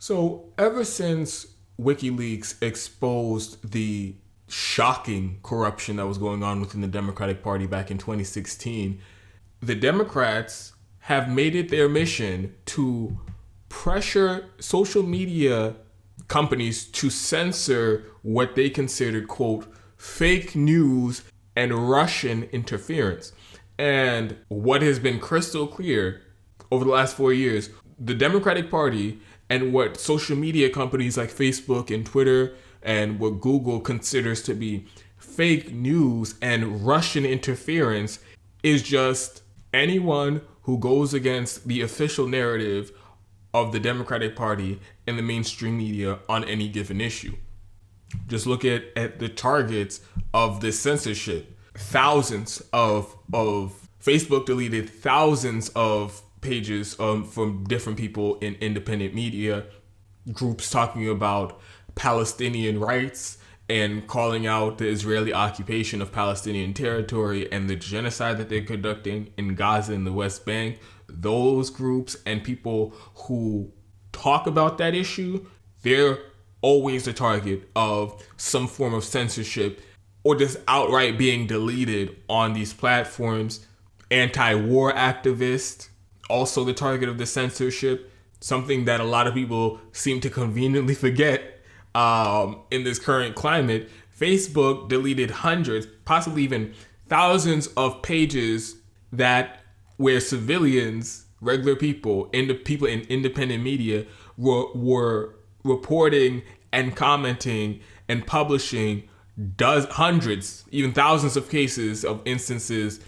So ever since WikiLeaks exposed the shocking corruption that was going on within the Democratic Party back in 2016, the Democrats have made it their mission to pressure social media companies to censor what they considered, quote, fake news and Russian interference. And what has been crystal clear over the last 4 years, the Democratic Party and what social media companies like Facebook and Twitter and what Google considers to be fake news and Russian interference is just anyone who goes against the official narrative of the Party and the mainstream media on any given issue. Just look at the targets of this censorship. Thousands of Facebook deleted thousands of pages from different people in independent media groups talking about Palestinian rights and calling out the Israeli occupation of Palestinian territory and the genocide that they're conducting in Gaza and the West Bank. Those groups and people who talk about that issue, they're always the target of some form of censorship or just outright being deleted on these platforms. Anti-war activists, also the target of the censorship, something that a lot of people seem to conveniently forget in this current climate. Facebook deleted hundreds, possibly even thousands of pages where civilians, regular people, people in independent media were reporting and commenting and publishing hundreds, even thousands of cases of instances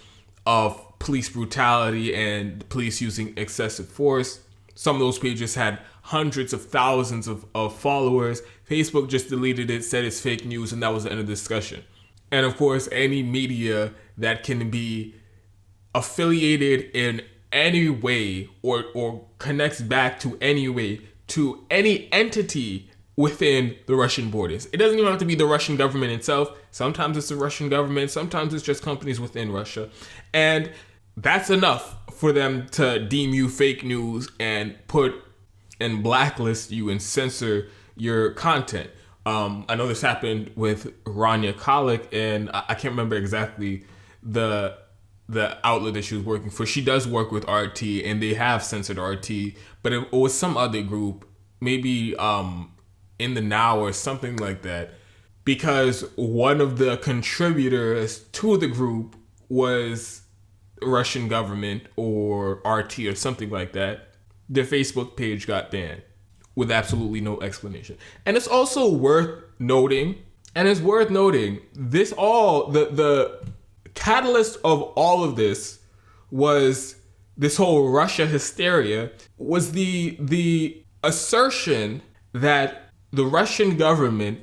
of police brutality and police using excessive force. Some of those pages had hundreds of thousands of followers. Facebook just deleted it, said it's fake news, and that was the end of the discussion. And of course, any media that can be affiliated in any way or connects back to any way to any entity within the Russian borders. It doesn't even have to be the Russian government itself. Sometimes it's the Russian government. Sometimes it's just companies within Russia. And that's enough for them to deem you fake news and put and blacklist you and censor your content. I know this happened with Rania Khalek, and I can't remember exactly the outlet that she was working for. She does work with RT, and they have censored RT, but it was some other group, maybe In the Now or something like that, because one of the contributors to the group was Russian government or RT or something like that. Their Facebook page got banned with absolutely no explanation. And it's also worth noting, this all, the catalyst of all of this was this whole Russia hysteria, was the assertion that the Russian government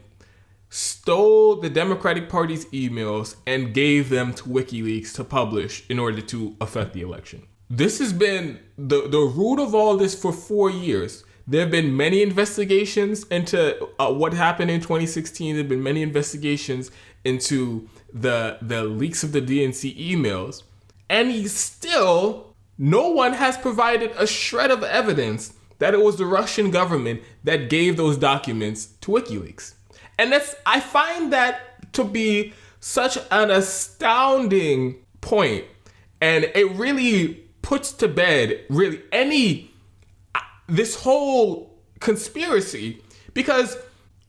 stole the Democratic Party's emails and gave them to WikiLeaks to publish in order to affect the election. This has been the root of all this for 4 years. There have been many investigations into what happened in 2016. There have been many investigations into the leaks of the DNC emails. And no one has provided a shred of evidence that it was the Russian government that gave those documents to WikiLeaks. And I find that to be such an astounding point. And it really puts to bed this whole conspiracy, because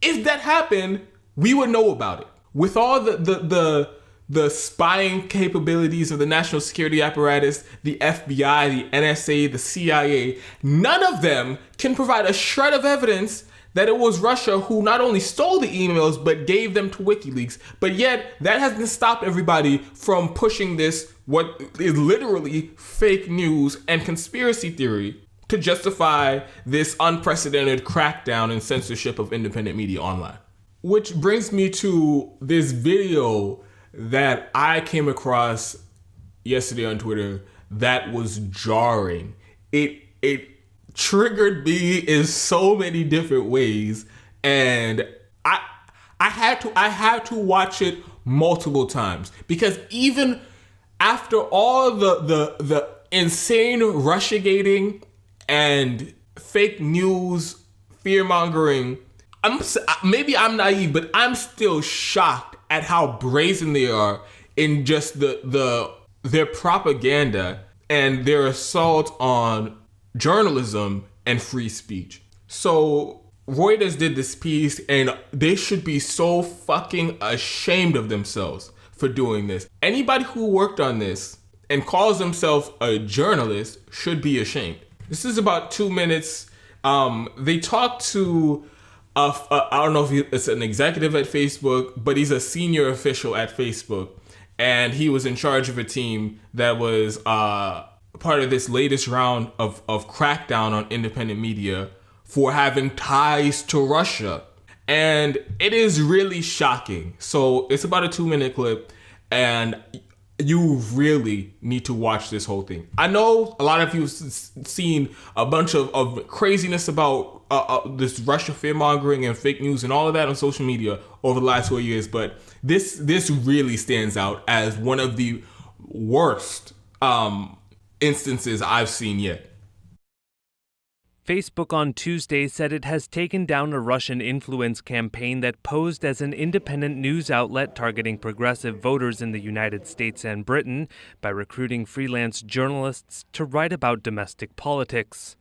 if that happened, we would know about it. With all the spying capabilities of the national security apparatus, the FBI, the NSA, the CIA, none of them can provide a shred of evidence that it was Russia who not only stole the emails, but gave them to WikiLeaks. But yet, that hasn't stopped everybody from pushing this, what is literally fake news and conspiracy theory, to justify this unprecedented crackdown and censorship of independent media online. Which brings me to this video that I came across yesterday on Twitter that was jarring. It triggered me in so many different ways, and I had to watch it multiple times, because even after all the insane Russiagating and fake news fear-mongering. Maybe I'm naive, but I'm still shocked at how brazen they are in just their propaganda and their assault on journalism and free speech. So Reuters did this piece, and they should be so fucking ashamed of themselves for doing this. Anybody who worked on this and calls themselves a journalist should be ashamed. This is about 2 minutes. They talked to I don't know if it's an executive at Facebook, but he's a senior official at Facebook, and he was in charge of a team that was part of this latest round of crackdown on independent media for having ties to Russia. And it is really shocking. So it's about a 2-minute clip, and you really need to watch this whole thing. I know a lot of you have seen a bunch of craziness about this Russia fear-mongering and fake news and all of that on social media over the last 4 years, but this really stands out as one of the worst instances I've seen yet. Facebook on Tuesday said it has taken down a Russian influence campaign that posed as an independent news outlet targeting progressive voters in the United States and Britain by recruiting freelance journalists to write about domestic politics.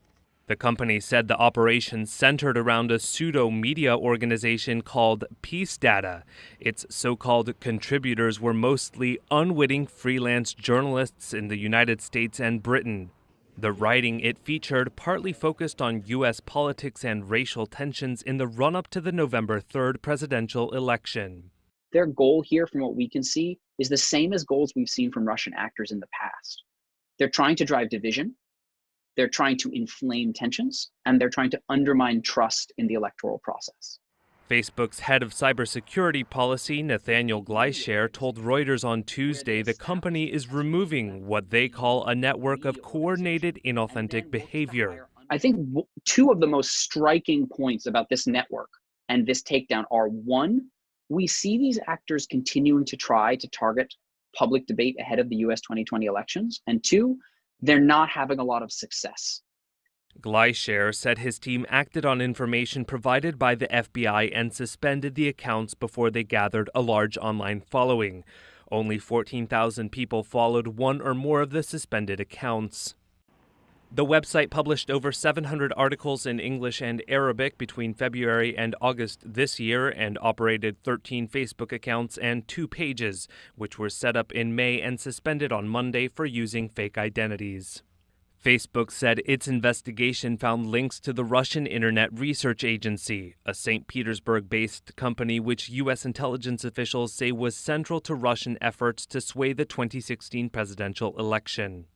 The company said the operation centered around a pseudo-media organization called Peace Data. Its so-called contributors were mostly unwitting freelance journalists in the United States and Britain. The writing it featured partly focused on U.S. politics and racial tensions in the run-up to the November 3rd presidential election. Their goal here, from what we can see, is the same as goals we've seen from Russian actors in the past. They're trying to drive division, they're trying to inflame tensions, and they're trying to undermine trust in the electoral process. Facebook's head of cybersecurity policy, Nathaniel Gleicher, told Reuters on Tuesday the company is removing what they call a network of coordinated inauthentic behavior. I think two of the most striking points about this network and this takedown are, one, we see these actors continuing to try to target public debate ahead of the US 2020 elections, and two, they're not having a lot of success. Gleicher said his team acted on information provided by the FBI and suspended the accounts before they gathered a large online following. Only 14,000 people followed one or more of the suspended accounts. The website published over 700 articles in English and Arabic between February and August this year and operated 13 Facebook accounts and 2 pages, which were set up in May and suspended on Monday for using fake identities. Facebook said its investigation found links to the Russian Internet Research Agency, a St. Petersburg-based company which U.S. intelligence officials say was central to Russian efforts to sway the 2016 presidential election.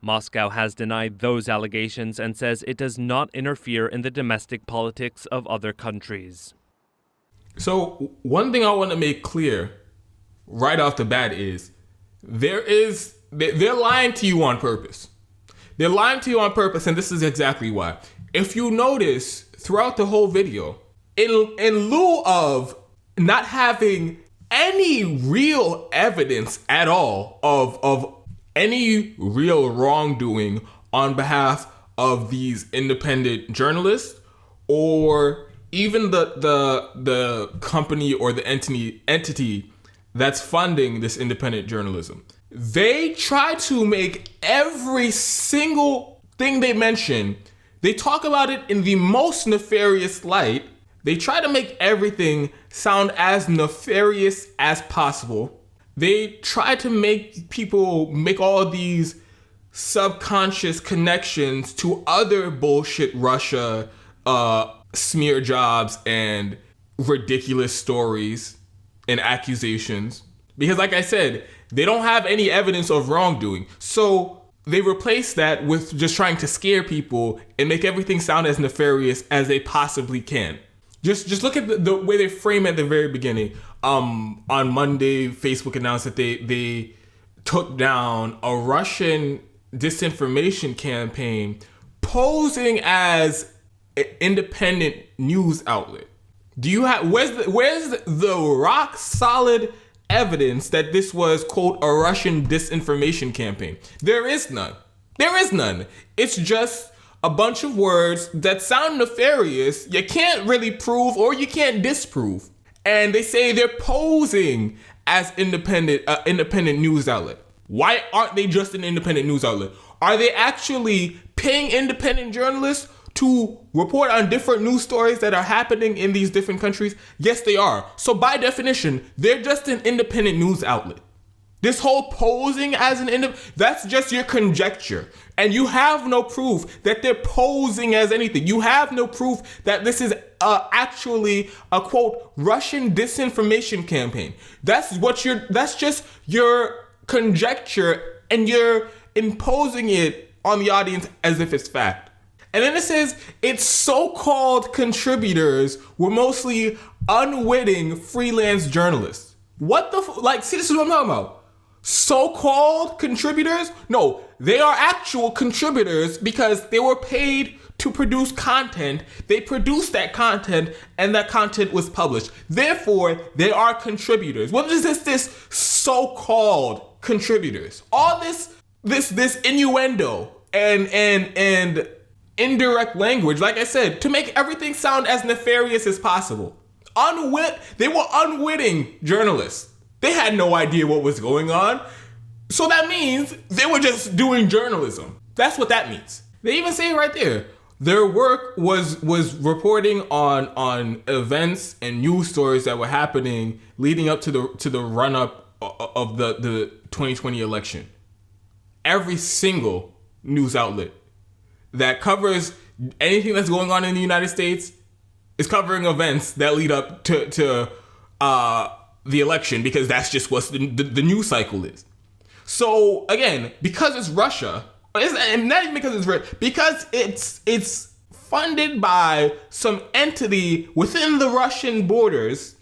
Moscow has denied those allegations and says it does not interfere in the domestic politics of other countries. So one thing I want to make clear right off the bat is they're lying to you on purpose. They're lying to you on purpose, and this is exactly why. If you notice throughout the whole video, in lieu of not having any real evidence at all of any real wrongdoing on behalf of these independent journalists, or even the company or the entity that's funding this independent journalism, they try to make every single thing they mention, they talk about it in the most nefarious light. They try to make everything sound as nefarious as possible. They try to make people make all these subconscious connections to other bullshit Russia smear jobs and ridiculous stories and accusations. Because like I said, they don't have any evidence of wrongdoing. So they replace that with just trying to scare people and make everything sound as nefarious as they possibly can. Just look at the way they frame it at the very beginning. On Monday, Facebook announced that they took down a Russian disinformation campaign posing as an independent news outlet. Do you have where's the rock solid evidence that this was, quote, a Russian disinformation campaign? There is none. It's just a bunch of words that sound nefarious, you can't really prove or you can't disprove. And they say they're posing as independent news outlet. Why aren't they just an independent news outlet? Are they actually paying independent journalists to report on different news stories that are happening in these different countries? Yes, they are. So by definition, they're just an independent news outlet. This whole posing as that's just your conjecture. And you have no proof that they're posing as anything. You have no proof that this is actually a, quote, Russian disinformation campaign. That's just your conjecture, and you're imposing it on the audience as if it's fact. And then it says its so-called contributors were mostly unwitting freelance journalists. What the see, this is what I'm talking about. So-called contributors? No, they are actual contributors because they were paid to produce content. They produced that content, and that content was published. Therefore, they are contributors. What is this so-called contributors? All this innuendo and indirect language, like I said, to make everything sound as nefarious as possible. They were unwitting journalists. They had no idea what was going on. So that means they were just doing journalism. That's what that means. They even say it right there. Their work was reporting on events and news stories that were happening leading up to the run-up of the 2020 election. Every single news outlet that covers anything that's going on in the United States is covering events that lead up to the election, because that's just what the news cycle is. So again, because it's Russia, and not even because it's funded by some entity within the Russian borders,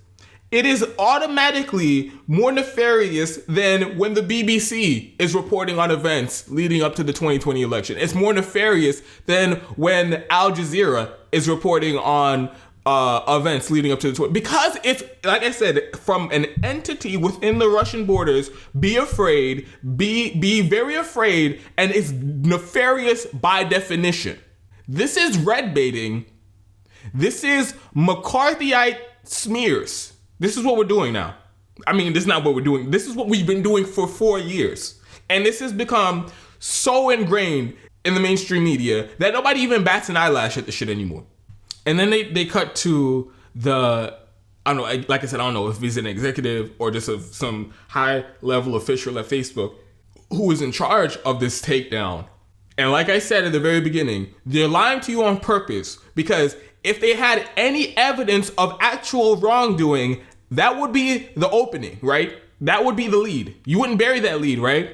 it is automatically more nefarious than when the BBC is reporting on events leading up to the 2020 election. It's more nefarious than when Al Jazeera is reporting on events leading up to the because it's, like I said, from an entity within the Russian borders. Be afraid, be very afraid, and it's nefarious by definition. This is red baiting. This is McCarthyite smears. This is what we're doing now. I mean, this is not what we're doing. This is what we've been doing for 4 years. And this has become so ingrained in the mainstream media that nobody even bats an eyelash at the shit anymore. And then they cut to I don't know, like I said, I don't know if he's an executive or just some high level official at Facebook who is in charge of this takedown. And like I said at the very beginning, they're lying to you on purpose, because if they had any evidence of actual wrongdoing, that would be the opening, right? That would be the lead. You wouldn't bury that lead, right?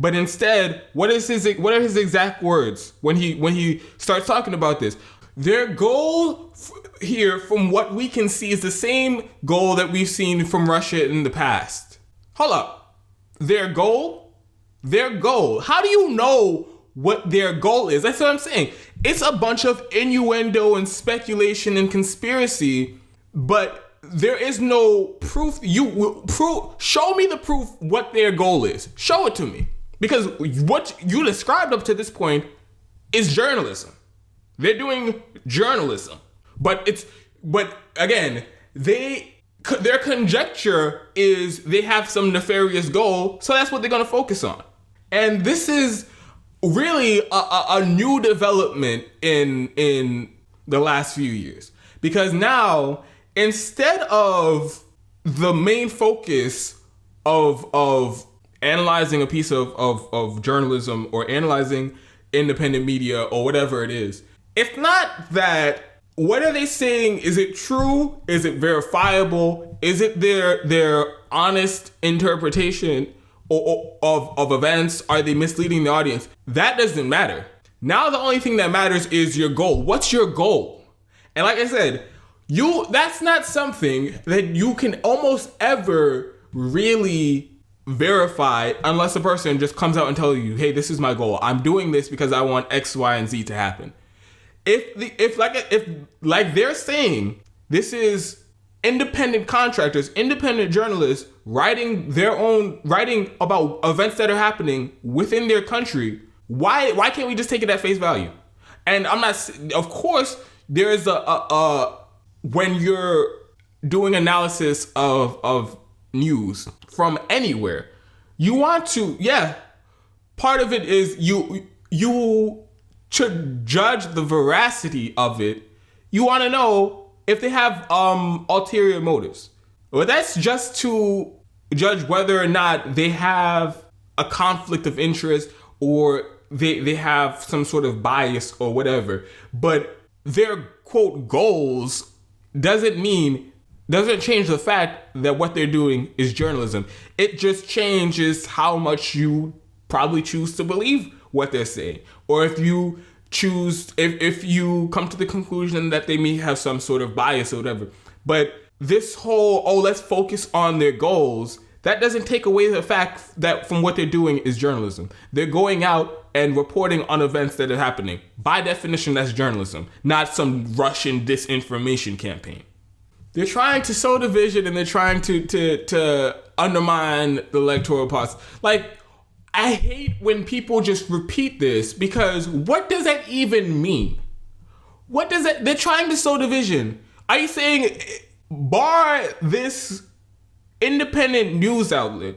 But instead, what are his exact words when he starts talking about this? Their goal here, from what we can see, is the same goal that we've seen from Russia in the past. Hold up. Their goal? How do you know what their goal is? That's what I'm saying. It's a bunch of innuendo and speculation and conspiracy, but there is no proof. Show me the proof what their goal is. Show it to me. Because what you described up to this point is journalism. They're doing journalism. But again, their conjecture is they have some nefarious goal, so that's what they're going to focus on. And this is really a new development in the last few years. Because now, instead of the main focus of analyzing a piece of journalism or analyzing independent media or whatever it is, if not that, what are they saying? Is it true? Is it verifiable? Is it their honest interpretation of events? Are they misleading the audience? That doesn't matter. Now the only thing that matters is your goal. What's your goal? And like I said, that's not something that you can almost ever really verify unless a person just comes out and tells you, hey, this is my goal. I'm doing this because I want X, Y, and Z to happen. If like they're saying, this is independent contractors, independent journalists writing about events that are happening within their country, why can't we just take it at face value? And I'm not, of course, there is when you're doing analysis of news from anywhere, you want to, part of it is you to judge the veracity of it, you want to know if they have ulterior motives. Well, that's just to judge whether or not they have a conflict of interest or they have some sort of bias or whatever. But their, quote, goals doesn't change the fact that what they're doing is journalism. It just changes how much you probably choose to believe what they're saying. Or if you if you come to the conclusion that they may have some sort of bias or whatever. But this whole, let's focus on their goals, that doesn't take away the fact that from what they're doing is journalism. They're going out and reporting on events that are happening. By definition, that's journalism, not some Russian disinformation campaign. They're trying to sow division and they're trying to undermine the electoral process. Like, I hate when people just repeat this, because what does that even mean? What does that, they're trying to sow division. Are you saying, bar this independent news outlet,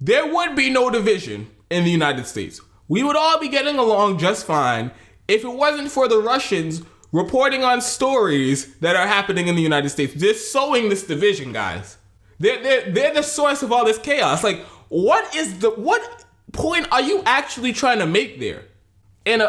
there would be no division in the United States? We would all be getting along just fine if it wasn't for the Russians reporting on stories that are happening in the United States. They're sowing this division, guys. They're the source of all this chaos. Like, what point are you actually trying to make there? And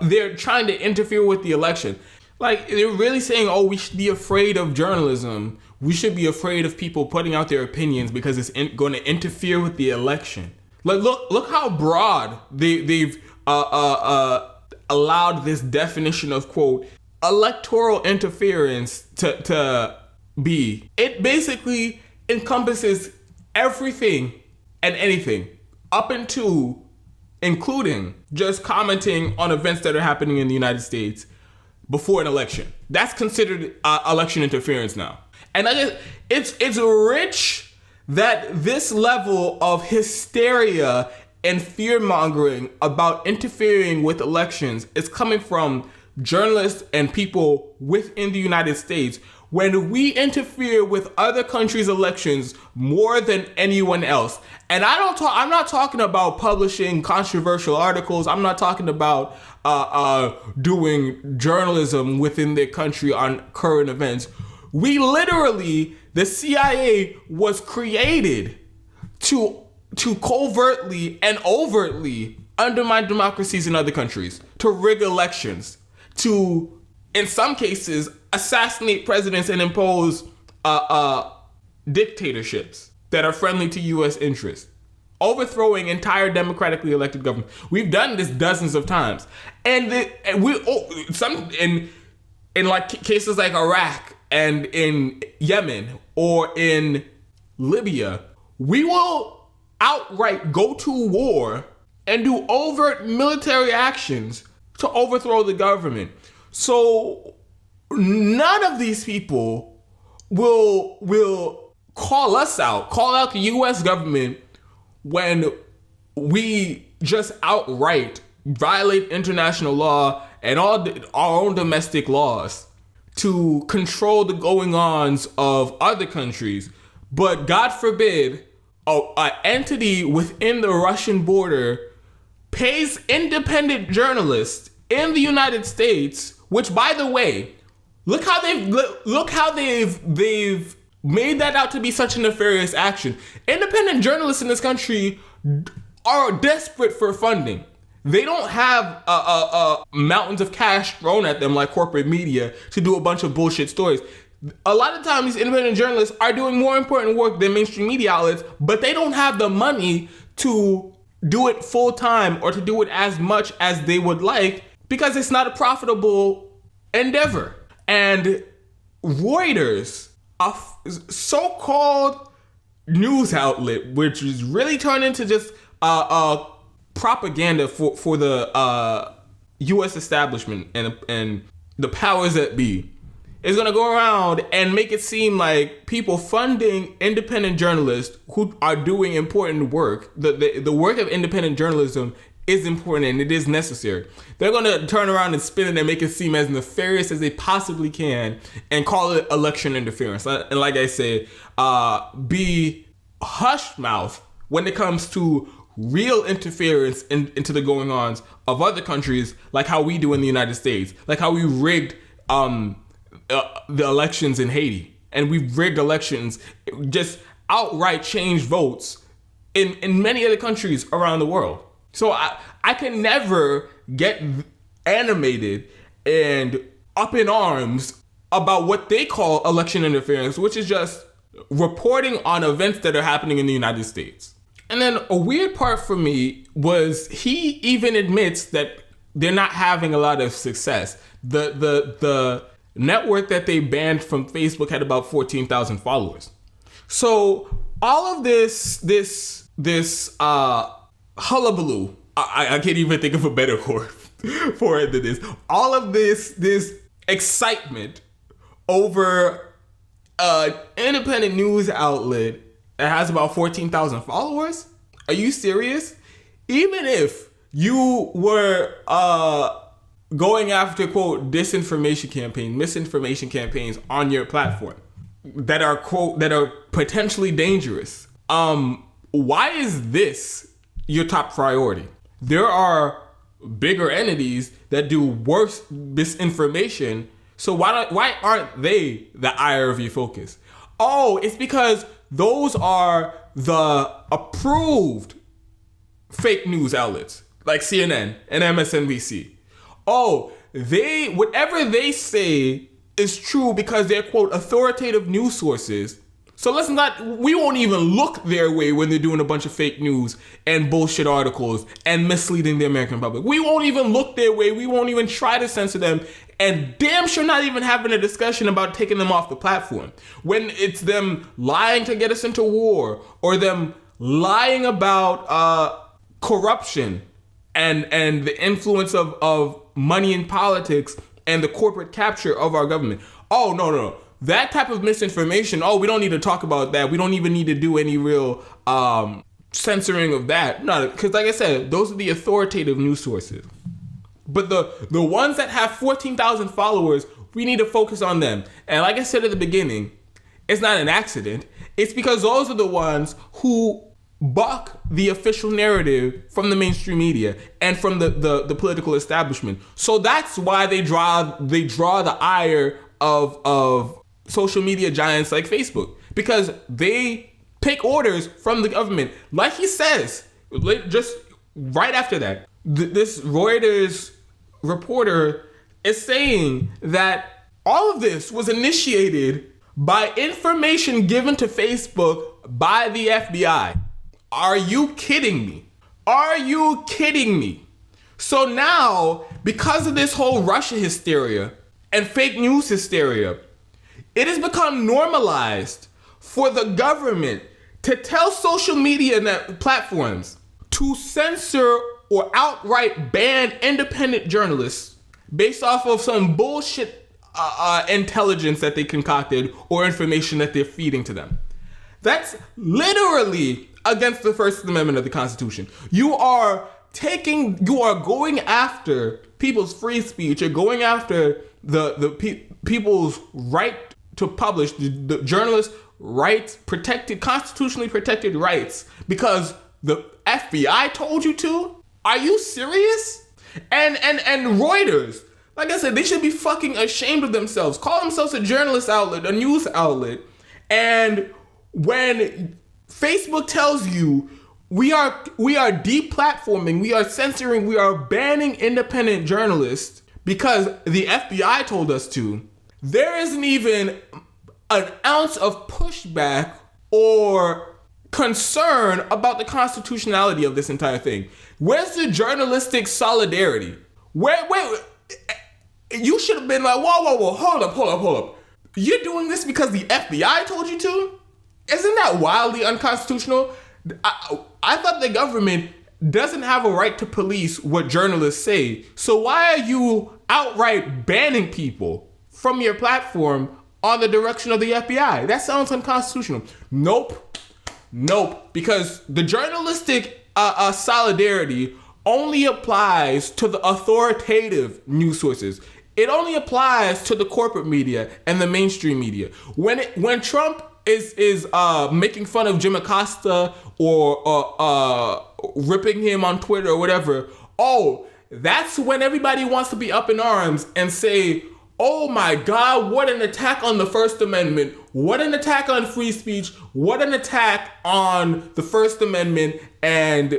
they're trying to interfere with the election. Like, they're really saying, we should be afraid of journalism. We should be afraid of people putting out their opinions because it's going to interfere with the election. Like, look how broad they've allowed this definition of, quote, electoral interference to be. It basically encompasses everything and anything up into, including just commenting on events that are happening in the United States before an election. That's considered election interference now. And it's rich that this level of hysteria and fear-mongering about interfering with elections is coming from journalists and people within the United States, when we interfere with other countries' elections more than anyone else. And I'm not talking about publishing controversial articles. I'm not talking about doing journalism within their country on current events. We literally, the CIA was created to covertly and overtly undermine democracies in other countries, to rig elections, to, in some cases, assassinate presidents and impose dictatorships that are friendly to U.S. interests, overthrowing entire democratically elected government. We've done this dozens of times, and in like cases like Iraq and in Yemen or in Libya, we will outright go to war and do overt military actions to overthrow the government. So none of these people will call out the U.S. government when we just outright violate international law and all our own domestic laws to control the going-ons of other countries. But God forbid, an entity within the Russian border pays independent journalists in the United States, which, by the way, look how they've made that out to be such a nefarious action. Independent journalists in this country are desperate for funding. They don't have mountains of cash thrown at them like corporate media to do a bunch of bullshit stories. A lot of times, these independent journalists are doing more important work than mainstream media outlets, but they don't have the money to do it full time or to do it as much as they would like, because it's not a profitable endeavor. And Reuters, a so-called news outlet, which is really turned into just propaganda for the U.S. establishment and the powers that be, is going to go around and make it seem like people funding independent journalists who are doing important work. The work of independent journalism is important and it is necessary. They're going to turn around and spin it and make it seem as nefarious as they possibly can and call it election interference. And like I said, be hush mouth when it comes to real interference into the going-ons of other countries, like how we do in the United States, like how we rigged the elections in Haiti. And we've rigged elections, just outright changed votes in many other countries around the world. So I can never get animated and up in arms about what they call election interference, which is just reporting on events that are happening in the United States. And then a weird part for me was he even admits that they're not having a lot of success. The network that they banned from Facebook had about 14,000 followers. So all of this hullabaloo, I can't even think of a better word for it than this. All of this excitement over an independent news outlet that has about 14,000 followers? Are you serious? Even if you were going after, quote, disinformation campaigns, misinformation campaigns on your platform that are, quote, that are potentially dangerous, why is this your top priority? There are bigger entities that do worse misinformation, so why aren't they the ire of your focus? Oh, it's because those are the approved fake news outlets like CNN and MSNBC. Oh, whatever they say is true because they're, quote, authoritative news sources. So we won't even look their way when they're doing a bunch of fake news and bullshit articles and misleading the American public. We won't even look their way. We won't even try to censor them. And damn sure not even having a discussion about taking them off the platform. When it's them lying to get us into war, or them lying about corruption and the influence of money in politics and the corporate capture of our government. Oh, no. That type of misinformation, we don't need to talk about that. We don't even need to do any real censoring of that. No, because like I said, those are the authoritative news sources. But the ones that have 14,000 followers, we need to focus on them. And like I said at the beginning, it's not an accident. It's because those are the ones who buck the official narrative from the mainstream media and from the political establishment. So that's why they draw the ire of social media giants like Facebook, because they take orders from the government. Like he says, just right after that, this Reuters reporter is saying that all of this was initiated by information given to Facebook by the FBI. Are you kidding me? Are you kidding me? So now, because of this whole Russia hysteria and fake news hysteria, it has become normalized for the government to tell social media platforms to censor or outright ban independent journalists based off of some bullshit intelligence that they concocted or information that they're feeding to them. That's literally against the First Amendment of the Constitution. You are going after people's free speech. You're going after the people's right to publish, the journalists' rights, constitutionally protected rights, because the FBI told you to? Are you serious? And Reuters, like I said, they should be fucking ashamed of themselves. Call themselves a journalist outlet, a news outlet. And when Facebook tells you we are deplatforming, we are censoring, we are banning independent journalists because the FBI told us to, there isn't even an ounce of pushback or concern about the constitutionality of this entire thing. Where's the journalistic solidarity? Where you should have been like, whoa, hold up. You're doing this because the FBI told you to? Isn't that wildly unconstitutional? I thought the government doesn't have a right to police what journalists say. So why are you outright banning people from your platform on the direction of the FBI? That sounds unconstitutional. Nope. Because the journalistic solidarity only applies to the authoritative news sources. It only applies to the corporate media and the mainstream media. When Trump is making fun of Jim Acosta or ripping him on Twitter or whatever, that's when everybody wants to be up in arms and say, oh my God, what an attack on the First Amendment. What an attack on free speech. What an attack on the First Amendment and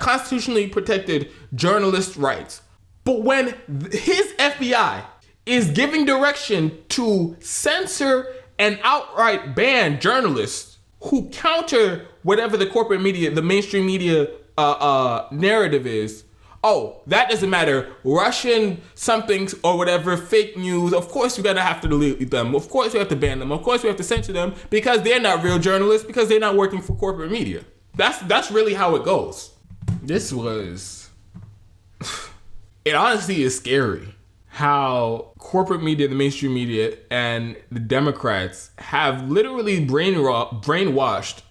constitutionally protected journalist rights. But when his FBI is giving direction to censor and outright ban journalists who counter whatever the corporate media, the mainstream media narrative is, that doesn't matter. Russian somethings or whatever, fake news. Of course, we're gonna have to delete them. Of course, we have to ban them. Of course, we have to censor them because they're not real journalists, because they're not working for corporate media. That's really how it goes. It honestly is scary how corporate media, the mainstream media, and the Democrats have literally brainwashed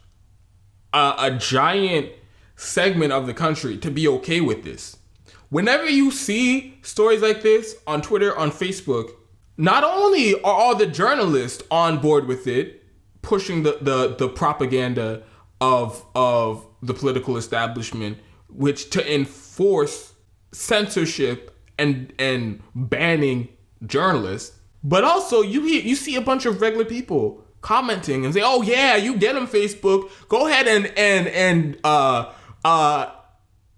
a giant segment of the country to be okay with this. Whenever you see stories like this on Twitter, on Facebook, not only are all the journalists on board with it, pushing the propaganda of the political establishment, which to enforce censorship and banning journalists, but also you see a bunch of regular people commenting and say, oh yeah, you get them, Facebook, go ahead and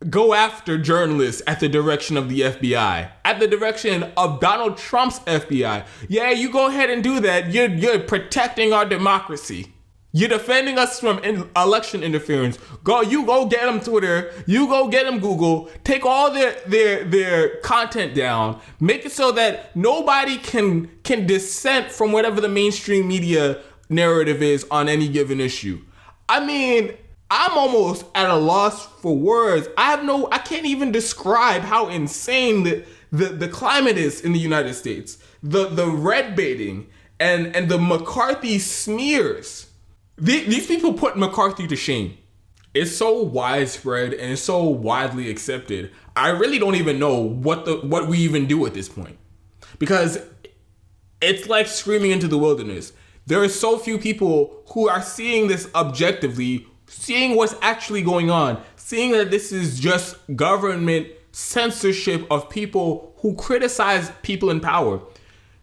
go after journalists at the direction of the FBI, at the direction of Donald Trump's FBI. Yeah, you go ahead and do that. You're protecting our democracy. You're defending us from election interference. You go get them Twitter. You go get them Google. Take all their content down. Make it so that nobody can dissent from whatever the mainstream media narrative is on any given issue. I mean, I'm almost at a loss for words. I can't even describe how insane the climate is in the United States. The red baiting and the McCarthy smears. These people put McCarthy to shame. It's so widespread and it's so widely accepted. I really don't even know what we even do at this point, because it's like screaming into the wilderness. There are so few people who are seeing this objectively, seeing what's actually going on, seeing that this is just government censorship of people who criticize people in power,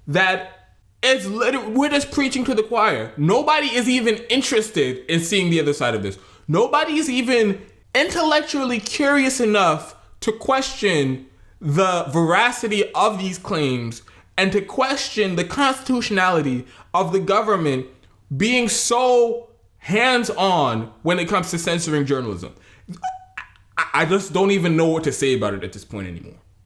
that we're just preaching to the choir. Nobody is even interested in seeing the other side of this. Nobody is even intellectually curious enough to question the veracity of these claims and to question the constitutionality of the government being so hands-on when it comes to censoring journalism. I just don't even know what to say about it at this point anymore.